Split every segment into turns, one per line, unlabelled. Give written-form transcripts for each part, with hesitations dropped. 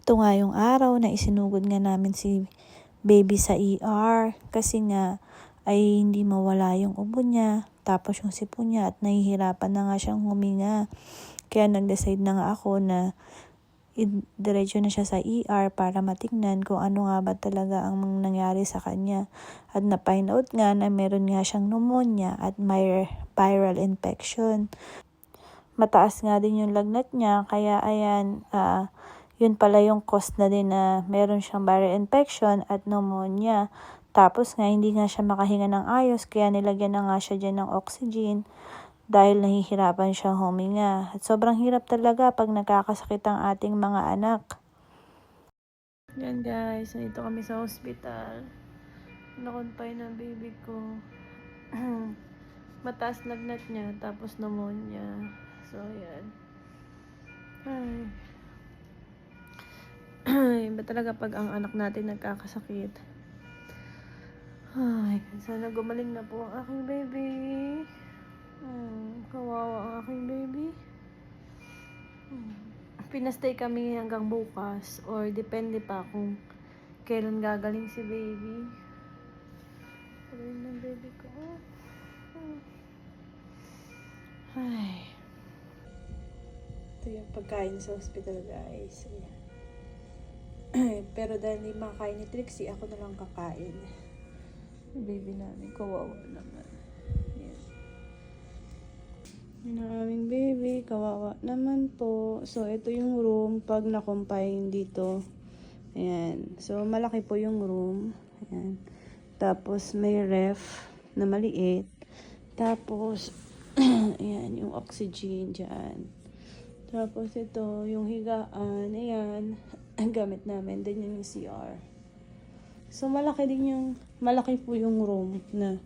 Ito nga yung araw na isinugod nga namin si baby sa ER kasi nga ay hindi mawala yung ubo niya, tapos yung sipon niya at nahihirapan na nga siyang huminga. Kaya nag-decide na nga ako na diretso na siya sa ER para matingnan kung ano nga ba talaga ang nangyari sa kanya. At na-find out nga na meron nga siyang pneumonia at may viral infection. Mataas nga din yung lagnat niya, kaya ayan, yun pala yung cause na din na meron siyang viral infection at pneumonia. Tapos nga hindi nga siya makahinga ng ayos, kaya nilagyan na nga siya dyan ng oxygen dahil nahihirapan siya huminga. At sobrang hirap talaga pag nakakasakit ang ating mga anak. Yan guys, nandito kami sa hospital. Na-confine ang baby ko. Mataas lagnat niya, tapos pneumonia. So, yan. Ay, iba talaga pag ang anak natin nagkakasakit. Ay, sana gumaling na po ang aking baby. Kawawa ang aking baby. Pinastay kami hanggang bukas or depende pa kung kailan gagaling si baby. Galing ng baby ko. Ay. Ito yung pagkain sa hospital, guys. Ayan. Pero dahil hindi makakain ni Trixie, ako na lang kakain. Yung baby namin, kawawa naman. Ayan. Yun ang aming baby, kawawa naman po. So, ito yung room pag na-confine dito. Ayan. So, malaki po yung room. Ayan. Tapos, may ref na maliit. Tapos, ayan, yung oxygen dyan. Tapos, ito, yung higaan. Ayan. Ang gamit namin. Then, yung CR. So, malaki po yung room na,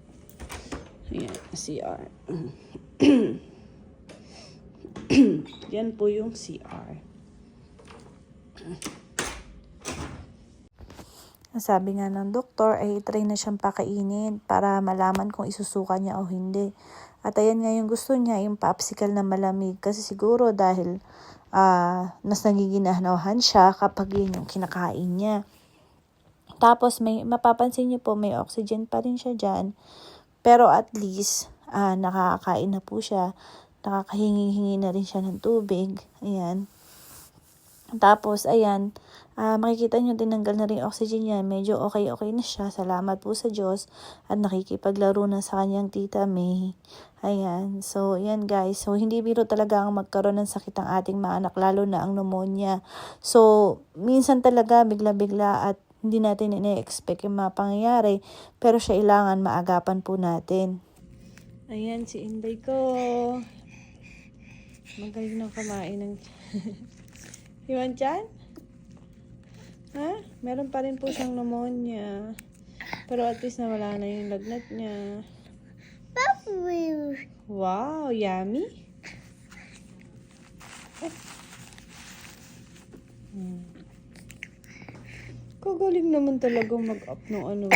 ayan, CR. Yan po yung CR. Sabi nga ng doktor ay try na siyang pakainin para malaman kung isusuka niya o hindi. At ayan nga yung gusto niya, yung popsicle na malamig. Kasi siguro dahil mas nagiginahan siya kapag yun yung kinakain niya. Tapos mapapansin niyo po may oxygen pa rin siya dyan. Pero at least nakakain na po siya. Nakakahingi-hingi na rin siya ng tubig. Ayan. Tapos, ayan, makikita nyo tinanggal na rin yung oxygen niya. Medyo okay na siya. Salamat po sa Diyos. At nakikipaglaro na sa kanyang tita May. Ayan. So, ayan guys. So, hindi biro talaga ang magkaroon ng sakit ang ating mga anak. Lalo na ang pneumonia. So, minsan talaga bigla-bigla at hindi natin ina-expect yung mga pangyayari. Pero kailangan maagapan po natin. Ayan, si Inday ko. Magaling na kumain ng... Iwan dyan? Ha? Meron pa rin po siyang pneumonia. Pero at least nawala na yung lagnat niya. Wow, yummy. Kagaling naman talaga mag-up ng ano.